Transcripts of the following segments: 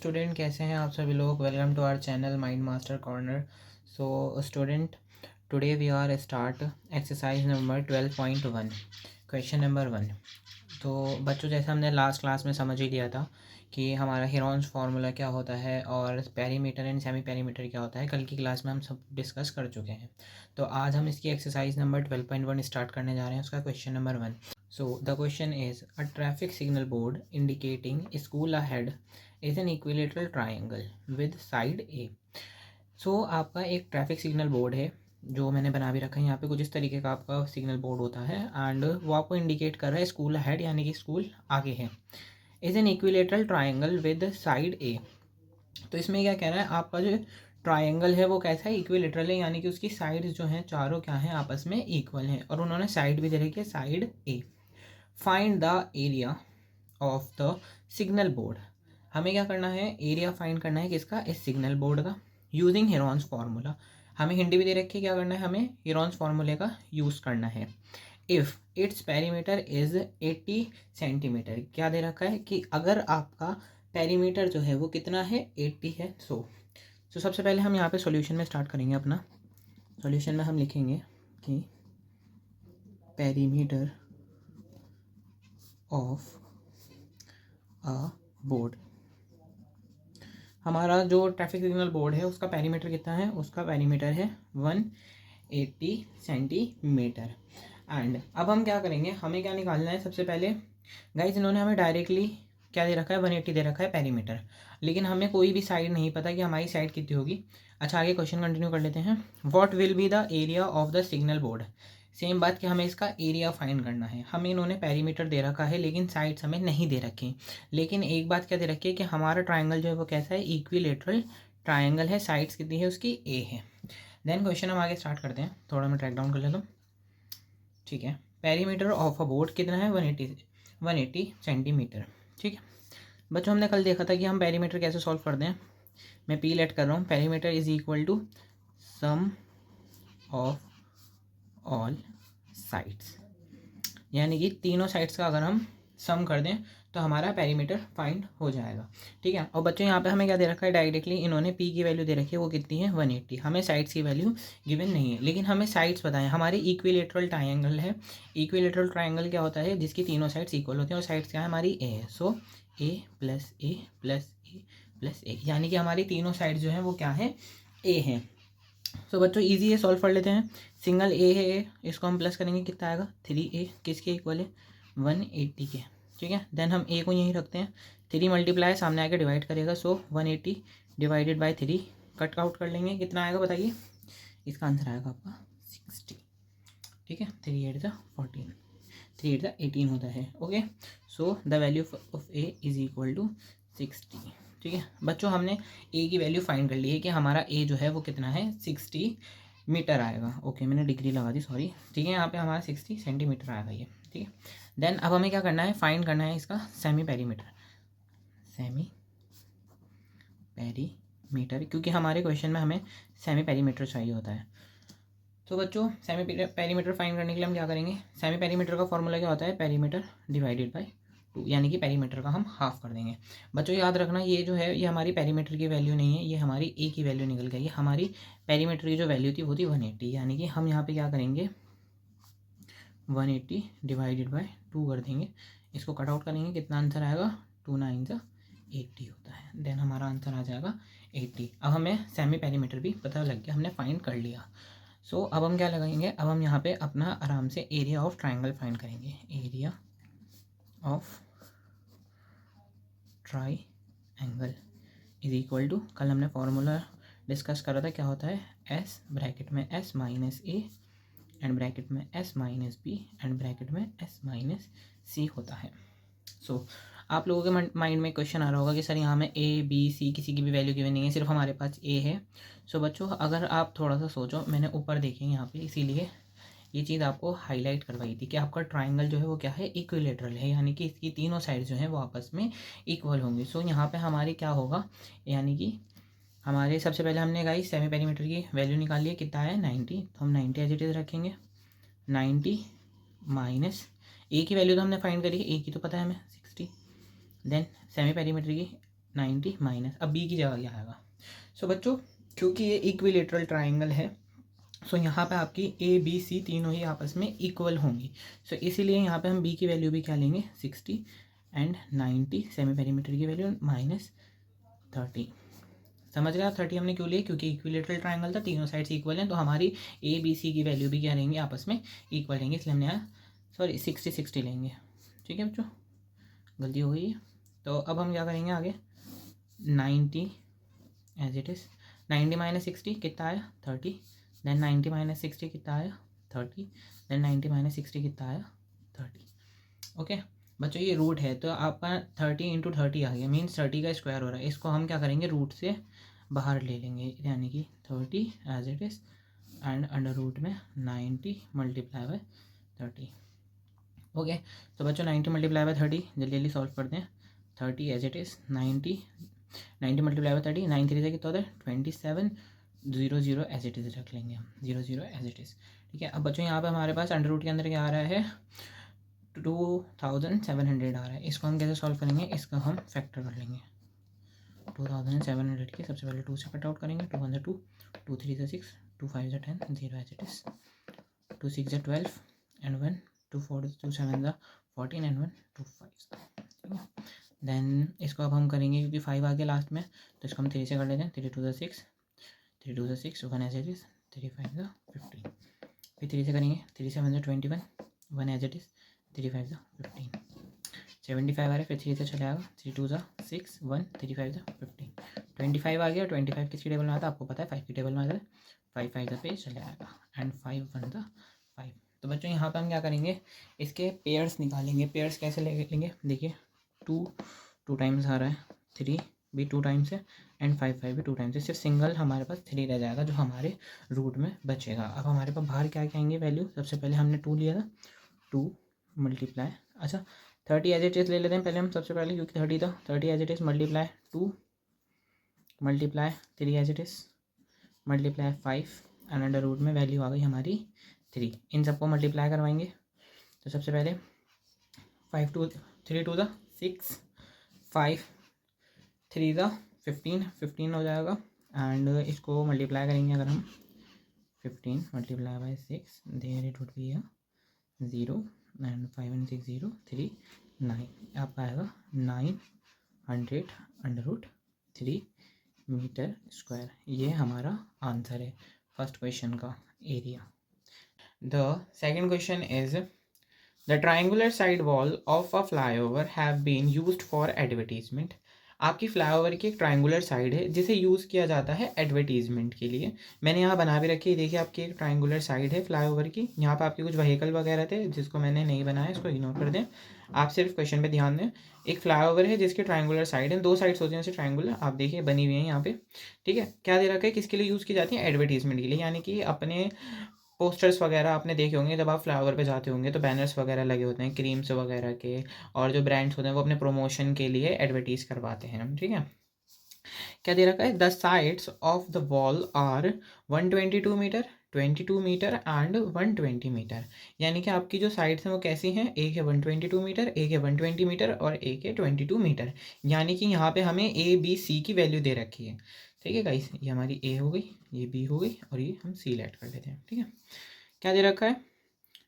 Student, कैसे हैं आप सभी लोग। Welcome to our channel mind master corner. So student, today we are start exercise number 12.1 question number 1। तो बच्चों, जैसे हमने लास्ट क्लास में समझ ही लिया था कि हमारा हेरॉन्स फार्मूला क्या होता है और पेरीमीटर एंड सेमी पेरीमीटर क्या होता है, कल की क्लास में हम सब डिस्कस कर चुके हैं। तो आज हम इसकी एक्सरसाइज नंबर 12.1 स्टार्ट करने जा रहे हैं, उसका question number 1। So the question is, a traffic signal board indicating school ahead is an equilateral triangle with side A. So आपका एक ट्रैफिक सिग्नल बोर्ड है जो मैंने बना भी रखा है यहाँ पे। कुछ इस तरीके का आपका सिग्नल बोर्ड होता है एंड वो आपको इंडिकेट कर रहा है स्कूल अहेड, यानी कि स्कूल आगे है। Is an equilateral triangle with side A. तो इसमें क्या कह रहा है, आपका जो ट्राइंगल है वो कैसा है, इक्विलेटरल है, यानी कि उसकी साइड्स जो हैं चारों क्या हैं, आपस में इक्वल हैं। और उन्होंने साइड भी दे रखी है, side A. Find the area of the signal board. हमें क्या करना है, एरिया फाइंड करना है किसका, इस सिग्नल बोर्ड का, यूजिंग हेरॉन्स फार्मूला। हमें हिंदी भी दे रखी है, क्या करना है, हमें हेरॉन्स फार्मूले का यूज़ करना है। If its perimeter is 80 centimetre, क्या दे रखा है कि अगर आपका पेरीमीटर जो है वो कितना है, 80 है। सो सबसे पहले हम यहाँ पे सॉल्यूशन में स्टार्ट करेंगे अपना। सॉल्यूशन में हम लिखेंगे कि पेरीमीटर ऑफ अ बोर्ड, हमारा जो ट्रैफिक सिग्नल बोर्ड है उसका पेरीमीटर कितना है, उसका पेरीमीटर है 180 सेंटीमीटर। एंड अब हम क्या करेंगे, हमें क्या निकालना है सबसे पहले। गाइज, इन्होंने हमें डायरेक्टली क्या दे रखा है, 180 दे रखा है पेरीमीटर, लेकिन हमें कोई भी साइड नहीं पता कि हमारी साइड कितनी होगी। अच्छा, आगे क्वेश्चन कंटिन्यू कर लेते हैं। What will be the area of the signal board. Same बात कि हमें इसका एरिया फाइंड करना है। हमें इन्होंने पेरीमीटर दे रखा है लेकिन साइड्स हमें नहीं दे रखी। लेकिन एक बात क्या दे रखी है कि हमारा ट्राइंगल जो है वो कैसा है, इक्विलेटरल ट्राइंगल है। साइड्स कितनी है उसकी, ए है। देन क्वेश्चन हम आगे स्टार्ट करते हैं, थोड़ा मैं ट्रैक डाउन कर लेता हूँ। ठीक है, पेरीमीटर ऑफ अ बोर्ड कितना है, 180 सेंटीमीटर। ठीक है बच्चों, हमने कल देखा था कि हम पेरीमीटर कैसे सॉल्व करते हैं। मैं पी लेट कर रहा हूँ। Perimeter is equal to sum of all sides, यानी कि तीनों साइड्स का अगर हम सम कर दें तो हमारा पेरीमीटर फाइंड हो जाएगा। ठीक है, और बच्चों यहाँ पे हमें क्या दे रखा है, डायरेक्टली इन्होंने पी की वैल्यू दे रखी है, वो कितनी है, 180। हमें साइड्स की वैल्यू गिवन नहीं है, लेकिन हमें साइड्स बताएं। हमारे इक्विलेटरल ट्राइंगल है। इक्विलेटरल ट्राइंगल क्या होता है, जिसकी तीनों साइड्स इक्वल होती हैं, और साइड्स क्या है, हमारी ए है। सो ए प्लस ए प्लस ए प्लस ए, यानी कि हमारी तीनों साइड्स जो हैं वो क्या है, ए हैं। सो बच्चों इजी है, सॉल्व कर लेते हैं। सिंगल ए है, इसको हम प्लस करेंगे, कितना आएगा, 3a। किसके इक्वल है, 180 के। ठीक है, देन हम ए को यहीं रखते हैं। 3 मल्टीप्लाई सामने आके डिवाइड करेगा, सो 180 डिवाइडेड बाई 3 कट आउट कर लेंगे, कितना आएगा बताइए। इसका आंसर आएगा आपका 60। ठीक है, 3 8 14, 3 8 18 होता है। Okay, so the value of A is equal to 60। ठीक है बच्चों, हमने ए की वैल्यू फाइंड कर ली है कि हमारा ए जो है वो कितना है, 60 मीटर आएगा। ओके, मैंने डिग्री लगा दी, सॉरी। ठीक है, यहाँ पे हमारा 60 सेंटीमीटर आएगा ये। ठीक है, देन अब हमें क्या करना है, फाइंड करना है इसका सेमी पेरीमीटर। सेमी पेरीमीटर, क्योंकि हमारे क्वेश्चन में हमें सेमी पेरीमीटर चाहिए होता है। तो बच्चों, सेमी पेरीमीटर फाइंड करने के लिए हम क्या करेंगे, सेमी पेरीमीटर का फॉर्मूला क्या होता है, पेरीमीटर डिवाइडेड बाई 2, यानी कि पेरीमीटर का हम हाफ कर देंगे। बच्चों याद रखना, ये जो है ये हमारी पेरीमीटर की वैल्यू नहीं है, ये हमारी ए की वैल्यू निकल गई है। हमारी पेरीमीटर की जो वैल्यू थी वो थी 180, यानी कि हम यहाँ पे क्या करेंगे, 180 डिवाइडेड बाई 2 कर देंगे। इसको कट आउट करेंगे, कितना आंसर आएगा, 2 9 80 होता है। देन हमारा आंसर आ जाएगा 80। अब हमें सेमी पेरीमीटर भी पता लग गया, हमने फाइंड कर लिया। सो अब हम क्या लगाएंगे, अब हम यहाँ पे अपना आराम से एरिया ऑफ ट्राइंगल फाइंड करेंगे। Area of triangle is equal to, कल हमने फॉर्मूला डिस्कस करा था, क्या होता है, एस ब्रैकेट में S minus A and bracket में S minus B and bracket में एस माइनस सी होता है। सो आप लोगों के माइंड में क्वेश्चन आ रहा होगा कि सर यहाँ में ए बी सी किसी की भी वैल्यू गिवन नहीं है, सिर्फ हमारे पास ए है। सो बच्चों, अगर आप थोड़ा सा सोचो, मैंने ऊपर देखिए यहाँ पे, इसीलिए ये चीज़ आपको हाईलाइट करवाई थी कि आपका ट्राइंगल जो है वो क्या है, इक्विलेटरल है, यानी कि इसकी तीनों साइड जो हैं वो आपस में इक्वल होंगी। सो यहाँ पे हमारी क्या होगा, यानी कि हमारे सबसे पहले हमने गाइस सेमी पेरीमीटर की वैल्यू निकाल ली, कितना है, 90। तो हम 90 एज इट इज़ रखेंगे। 90 माइनस ए की वैल्यू तो हमने फाइंड करी है, ए की तो पता है हमें 60। देन सेमी पेरीमीटर की 90 माइनस, अब बी की जगह क्या आएगा। सो बच्चों क्योंकि ये इक्विलेटरल ट्राइंगल है सो यहाँ पे आपकी ए बी सी तीनों ही आपस में इक्वल होंगी। सो इसीलिए यहाँ पे हम बी की वैल्यू भी क्या लेंगे 60 एंड 90 सेमी पेरीमीटर की वैल्यू माइनस 30। समझ गए आप 30 हमने क्यों लिए, क्योंकि इक्विलेटरल ट्राइंगल था, तीनों साइड्स इक्वल हैं, तो हमारी ए बी सी की वैल्यू भी क्या रहेंगी आपस में इक्वल रहेंगे, इसलिए हमने यहाँ सॉरी 60 लेंगे। ठीक है बच्चों, गलती हो गई है। तो अब हम क्या करेंगे आगे 90 एज इट इज़ 90 माइनस 60 कितना आया 30, देन 90 माइनस 60 कितना आया 30, देन 90 माइनस 60 कितना आया 30। ओके बच्चों ये रूट है तो आपका 30 इंटू 30 आ गया, मीन्स 30 का स्क्वायर हो रहा है, इसको हम क्या करेंगे रूट से बाहर ले लेंगे, यानी कि 30 as it is and under root में 90 मल्टीप्लाई बाय 30। ओके तो बच्चों 90 मल्टीप्लाई बाय 30 जल्दी जल्दी सॉल्व करते हैं। 30 as it is 90 multiply by 30, 9 3 से कितना होता है 27, 0 एज इट इज़ रख लेंगे हम 0 एज इट इज़। ठीक है अब बच्चों यहाँ पे हमारे पास अंडर रूट के अंदर क्या आ रहा है 2700 आ रहा है, इसको हम कैसे सॉल्व करेंगे, इसका हम फैक्टर कर लेंगे 2700 की सबसे पहले 2 से कट आउट करेंगे, 2 1 2, 2 3 6, 2 5 10, 0 as it is, 2 6 12 and 1, 2 4 2 7 14 and 1 2 5। ठीक है देन इसको अब हम करेंगे क्योंकि 5 आ गया लास्ट में तो इसको हम 3 से कर लेते हैं, 3 2 6, 3 2 6, 1 एज इट इज़, 3 5 15, फिर 3 से करेंगे, 3 7 21, 1 एज इट इज़, 3 5 15, 75 आ रहा है, फिर 3 से चले आएगा, 3 2 6, 1 3 5 15, 25 आ गया, 25 किसकी टेबल में आता है आपको पता है 5 की टेबल में आता है, 5 5 पे चले आएगा एंड 5 1 5। तो बच्चों यहाँ पे हम क्या करेंगे इसके पेयर्स निकालेंगे, पेयर्स कैसे लेंगे देखिए 2 टाइम्स आ रहा है, 3 भी 2 टाइम्स है एंड 5 5 भी 2 टाइम्स है, सिर्फ सिंगल हमारे पास 3 रह जाएगा जो हमारे रूट में बचेगा। अब हमारे पास बाहर क्या क्या आएंगे वैल्यू, सबसे पहले हमने 2 लिया था, 2 मल्टीप्लाई अच्छा 30 एज इट इज़ ले लेते हैं पहले हम सबसे पहले क्योंकि 30 था, 30 as it is multiply 2 multiply 3 as it is multiply 5 and under root में वैल्यू आ गई हमारी 3। इन सबको मल्टीप्लाई करवाएंगे तो सबसे पहले 5 2 3 2 6, 5 3 15 हो जाएगा एंड इसको मल्टीप्लाई करेंगे अगर हम 15 multiply by 6 there it would be 0 and 5 and 6 0 3 9 आपका आएगा 900 अंडर रूट 3 मीटर स्क्वायर। ये हमारा आंसर है फर्स्ट क्वेश्चन का area. The second question is the triangular side wall of a flyover have been used for advertisement. आपकी flyover की एक triangular side है जिसे यूज़ किया जाता है एडवर्टीजमेंट के लिए। मैंने यहाँ बना भी रखी है, देखिए आपकी एक ट्राइंगुलर साइड है फ्लाईओवर की, यहाँ पे आपके कुछ व्हीकल वगैरह थे जिसको मैंने नहीं बनाया, इसको इग्नोर कर दें, आप सिर्फ क्वेश्चन पे ध्यान दें। एक फ्लाईओवर है जिसकी ट्राइंगुलर साइड है, 2 साइड्स होती हैं ऐसे ट्राइंगुलर, आप देखिए बनी हुई है यहाँ पे। ठीक है क्या दे रखा है, किसके लिए यूज़ की जाती है एडवर्टीजमेंट के लिए, यानी कि अपने पोस्टर्स वगैरह आपने देखे होंगे जब आप फ्लाईओवर पे जाते होंगे तो बैनर्स वगैरह लगे होते हैं क्रीम्स वगैरह के, और जो ब्रांड्स होते हैं वो अपने प्रमोशन के लिए एडवर्टीज़ करवाते हैं। ठीक है क्या दे रखा है, the sides of the wall are 122 metre, 22 metre and 120 metre. यानी कि आपकी जो साइड्स हैं वो कैसी हैं, एक है 122 मीटर, एक है 120 मीटर और एक है 22 मीटर। यानी कि यहाँ पे हमें ए बी सी की वैल्यू दे रखी है। ठीक है गाइस, ये हमारी ए हो गई, ये बी हो गई और ये हम सी लेट कर लेते हैं। ठीक है क्या दे रखा है,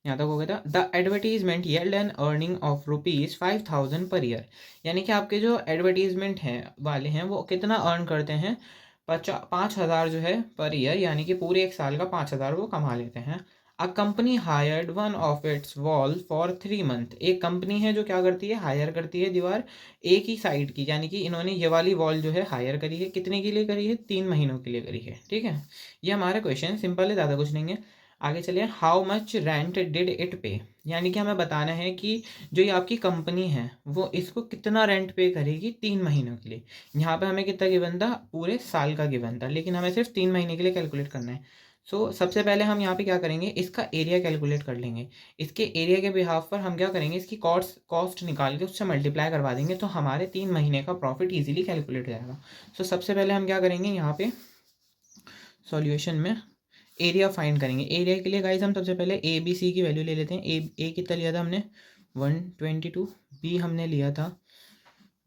यहाँ तक हो गया था, the advertisement yield an earning of ₹5000 per year. यानी कि आपके जो एडवर्टीजमेंट हैं वाले हैं वो कितना अर्न करते हैं, 5,000 जो है पर ईयर, यानी कि पूरे एक साल का 5,000 वो कमा लेते हैं। A company hired one of its wall for 3 month. एक कंपनी है जो क्या करती है, हायर करती है दीवार एक ही साइड की, यानी कि इन्होंने ये वाली वॉल जो है हायर करी है, कितने के लिए करी है, 3 महीनों के लिए करी है। ठीक है ये हमारा क्वेश्चन सिंपल है, ज़्यादा कुछ नहीं है। आगे चलिए, how much rent did it पे। यानी कि हमें बताना है कि जो ये आपकी कंपनी है वो इसको कितना रेंट पे करेगी 3 महीनों के लिए। यहाँ पे हमें कितना गिवन था, पूरे साल का गिवन था, लेकिन हमें सिर्फ 3 महीने के लिए कैलकुलेट करना है। सो सबसे पहले हम यहाँ पे क्या करेंगे, इसका एरिया कैलकुलेट कर लेंगे। इसके एरिया के बिहाफ पर हम क्या करेंगे, इसकी कॉस्ट निकाल के उससे मल्टीप्लाई करवा देंगे तो हमारे 3 महीने का प्रॉफिट ईजिली कैलकुलेट हो जाएगा। सो सबसे पहले हम क्या करेंगे, यहाँ पे सॉल्यूशन में एरिया फाइंड करेंगे। एरिया के लिए गाइस हम सबसे पहले ए बी सी की वैल्यू ले लेते हैं। ए कितना लिया था हमने 122, बी हमने लिया था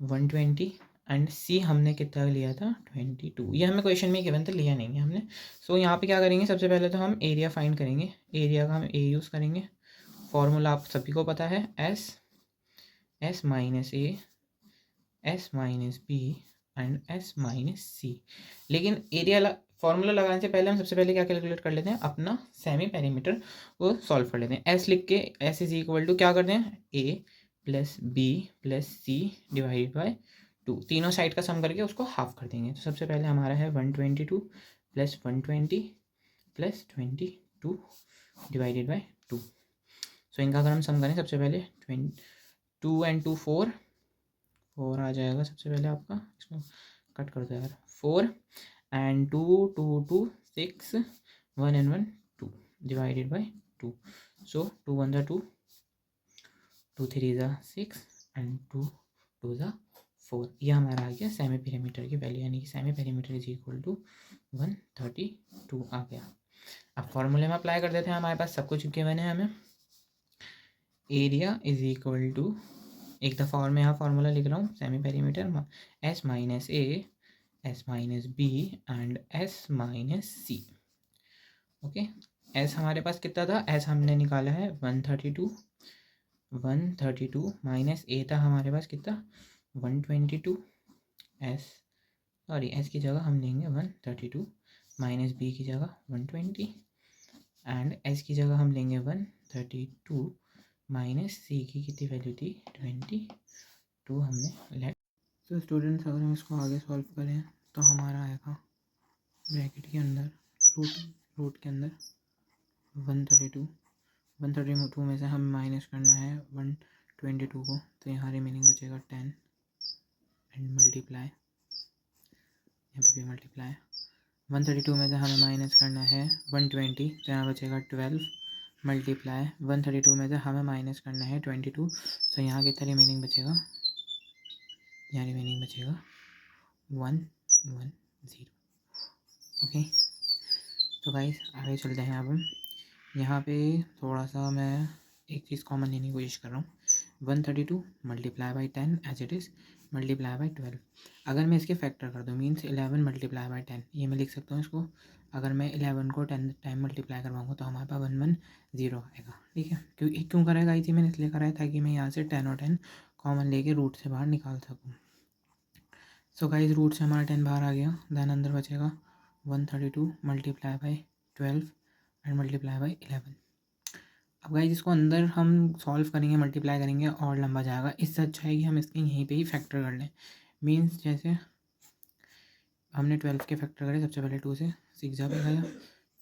120 एंड सी हमने कितना लिया था 22, ये हमें क्वेश्चन में गिवन था, लिया नहीं है हमने। सो यहाँ पे क्या करेंगे, सबसे पहले तो हम एरिया फाइंड करेंगे, एरिया का हम ए यूज़ करेंगे, फॉर्मूला आप सभी को पता है, S minus A, S minus B and S minus C. लेकिन एरिया फॉर्मूला लगाने से पहले हम सबसे पहले क्या कैलकुलेट कर लेते हैं, अपना सेमी पेरीमीटर को सॉल्व कर लेते हैं। एस लिख के एस इज इक्वल टू क्या करते हैं, A plus B plus C divided by 2, तीनों साइड का सम करके उसको हाफ कर देंगे। तो सबसे पहले हमारा है 122 प्लस 120 प्लस 22 डिवाइडेड बाय 2। सो इनका अगर हम सम करें, सबसे पहले 2 एंड 2 4 आ जाएगा। सबसे पहले आपका इसको कट कर दो यार, 4 and 2 2 2 6 1 and 1 2 divided by 2। So 2 1 2 2 3 6 and 2 2 4। ये हमारा आ गया सेमी पेरीमीटर की वैल्यू, यानी कि semi perimeter is equal to 132 आ गया। अब फॉर्मूले में अप्लाई कर देते हैं, हमारे पास सब कुछ गिवन है हमें। एरिया इज इक्वल टू, एक दफ़ा और मैं यहाँ फार्मूला लिख रहा हूँ, semi perimeter s minus A, S minus B and S minus c. Okay, s हमारे पास कितना था, एस हमने निकाला है 132, 132 माइनस ए था हमारे पास कितना 122, एस सॉरी एस की जगह हम लेंगे 132 माइनस बी की जगह 120 एंड एस की जगह हम लेंगे 132 माइनस सी की कितनी वैल्यू थी 22 हमने लेट। तो स्टूडेंट्स अगर हम इसको आगे सॉल्व करें तो हमारा आएगा ब्रैकेट के अंदर रूट के अंदर 132 में से हमें माइनस करना है 122 को, तो यहाँ रिमेनिंग बचेगा 10 एंड मल्टीप्लाई, यहाँ पे भी मल्टीप्लाई। 132 में से हमें माइनस करना है 120, तो यहाँ बचेगा 12 मल्टीप्लाई। 132 में से हमें माइनस करना है 22, तो यहाँ कितना रिमेनिंग बचेगा, यहाँ रिमेनिंग बचेगा 110। ओके, तो गाइस आगे चलते हैं। अब हम यहाँ पे थोड़ा सा मैं एक चीज़ कॉमन लेने की कोशिश कर रहा हूँ, 132 multiply by 10 as it is multiply by 12। अगर मैं इसके फैक्टर कर दूँ मीन्स 11 मल्टीप्लाई बाई 10, ये मैं लिख सकता हूँ इसको। अगर मैं 11 को 10 टाइम मल्टीप्लाई करवाऊँगा तो हमारे पास 110 आएगा। ठीक है, क्यों कराएगा थी मैंने, इसलिए कराया ताकि मैं यहाँ से 10 और 10 कॉमन लेके रूट से बाहर निकाल सकूँ। सो गाइस रूट से हमारा 10 बाहर आ गया, देन अंदर बचेगा 132 multiply by 12 and multiply by 11। अब गाइस इसको अंदर हम सॉल्व करेंगे, मल्टीप्लाई करेंगे और लंबा जाएगा, इससे अच्छा है कि हम इसके यहीं पे ही फैक्टर कर लें। मीन्स जैसे हमने 12 के फैक्टर करे, सबसे पहले 2 से 6 जा पे गया,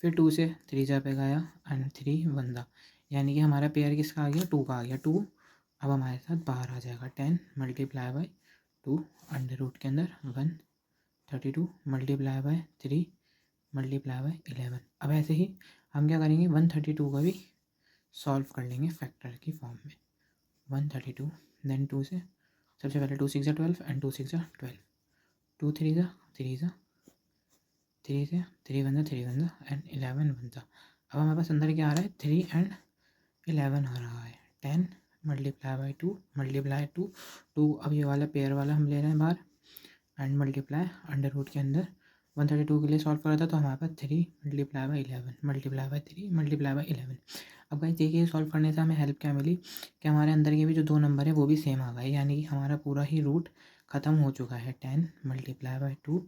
फिर 2 से 3 जा पे गया एंड 3 1 जा, यानी कि हमारा पेयर किसका आ गया 2 का आ गया। 2 अब हमारे साथ बाहर आ जाएगा 10 मल्टीप्लाई बाई 2 अंडर रूट के अंदर 132 मल्टीप्लाई बाई 3 मल्टीप्लाई बाई 11। अब ऐसे ही हम क्या करेंगे 132 का भी सॉल्व कर लेंगे फैक्टर की फॉर्म में। 132 देन 2 से सबसे पहले 2 6 12 एंड 2 6 12, 2 3 3 3 से 3 1 3 1 एंड 11 1। अब हमारे पास अंदर क्या आ रहा है 3 एंड 11 आ रहा है। 10 मल्टीप्लाई बाई 2 मल्टीप्लाई 2 अब ये वाला पेयर वाला हम ले रहे हैं बाहर एंड मल्टीप्लाई अंडर रूट के अंदर 132 के लिए सॉल्व करा था तो हमारे पास 3 multiply by 11 multiply by 3 multiply by 11। अब गाइस देखिए सॉल्व करने से हमें हेल्प क्या मिली कि हमारे अंदर के भी जो दो नंबर है वो भी सेम आ गए, यानी कि हमारा पूरा ही रूट ख़त्म हो चुका है। 10 multiply by 2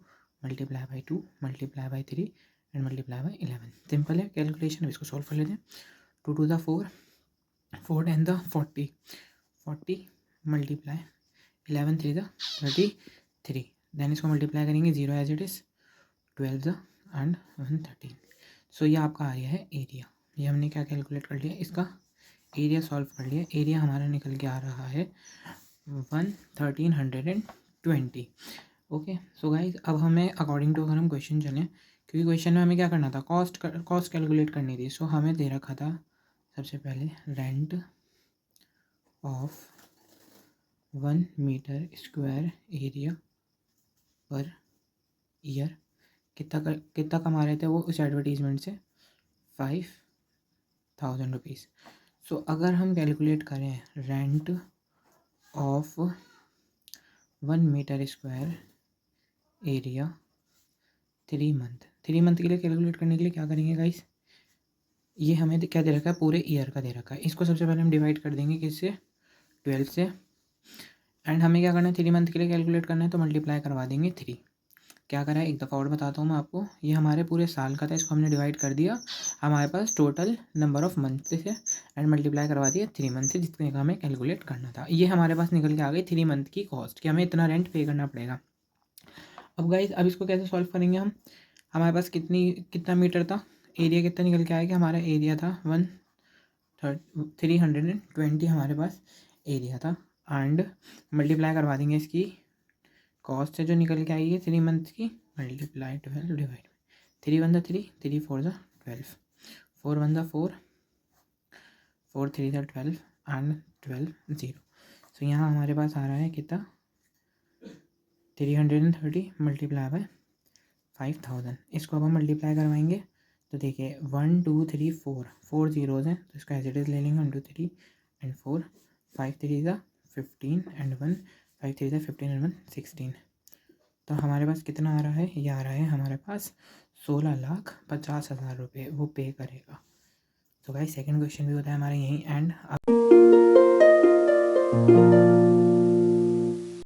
multiply by 2 multiply by 3 and multiply by 11। Simple है कैलकुलेशन, अब इसको सॉल्व कर लेते हैं। 2 2 द 4 4 10 द 40 मल्टीप्लाई 11 3 द 33, देन इसको मल्टीप्लाई करेंगे 0 as it is 12 and 113। So ये आपका आ गया है एरिया। ये हमने क्या कैलकुलेट कर लिया, इसका एरिया सॉल्व कर लिया। एरिया हमारा निकल के आ रहा है 1320। ओके, सो गाइज अब हमें अकॉर्डिंग टू अगर हम क्वेश्चन चलें, क्योंकि क्वेश्चन में हमें क्या करना था, कॉस्ट कैलकुलेट करनी थी। सो हमें दे रखा था सबसे पहले rent of 1 metre square area per year, कितना कमा रहे थे वो उस एडवर्टीजमेंट से 5000 रुपीज़। सो अगर हम कैलकुलेट करें rent of 1 metre square area 3 month. 3 month के लिए कैलकुलेट करने के लिए क्या करेंगे गाइस, ये हमें क्या दे रखा है, पूरे ईयर का दे रखा है। इसको सबसे पहले हम डिवाइड कर देंगे किससे, 12 से। एंड हमें क्या करना है, 3 मंथ के लिए कैलकुलेट करना है तो मल्टीप्लाई करवा देंगे 3। क्या करा है, एक दफ़ा और बताता हूँ मैं आपको। ये हमारे पूरे साल का था, इसको हमने डिवाइड कर दिया हमारे पास टोटल नंबर ऑफ मंथ से एंड मल्टीप्लाई करवा दिया 3 मंथ से, जितने का हमें कैलकुलेट करना था। ये हमारे पास निकल के आ गई 3 मंथ की कॉस्ट कि हमें इतना रेंट पे करना पड़ेगा। अब गाइस अब इसको कैसे सॉल्व करेंगे हम, हमारे पास कितना मीटर था, एरिया कितना निकल के आएगा, हमारा एरिया था 320 हमारे पास एरिया था। एंड मल्टीप्लाई करवा देंगे इसकी कॉस्ट से जो निकल के आई है 3 मंथ की, मल्टीप्लाई 12 डिवाइड 3 1 3, 3 4 12, 4 1 4, 4 3 12 एंड 12 0। सो यहाँ हमारे पास आ रहा है कितना, 330 मल्टीप्लाई बाय 5000। इसको अब हम मल्टीप्लाई करवाएंगे तो देखिए 1 2 3 4 जीरोज़ हैं तो इसका एज इट इज़ ले लेंगे 1 2 3 एंड 4, 5 3 15 एंड 1, 5 3 15 एंड 1 16। तो हमारे पास कितना आ रहा है, ये आ रहा है हमारे पास 16,50,000 रुपये वो पे करेगा। तो गाइस सेकंड क्वेश्चन भी होता है हमारे यहीं एंड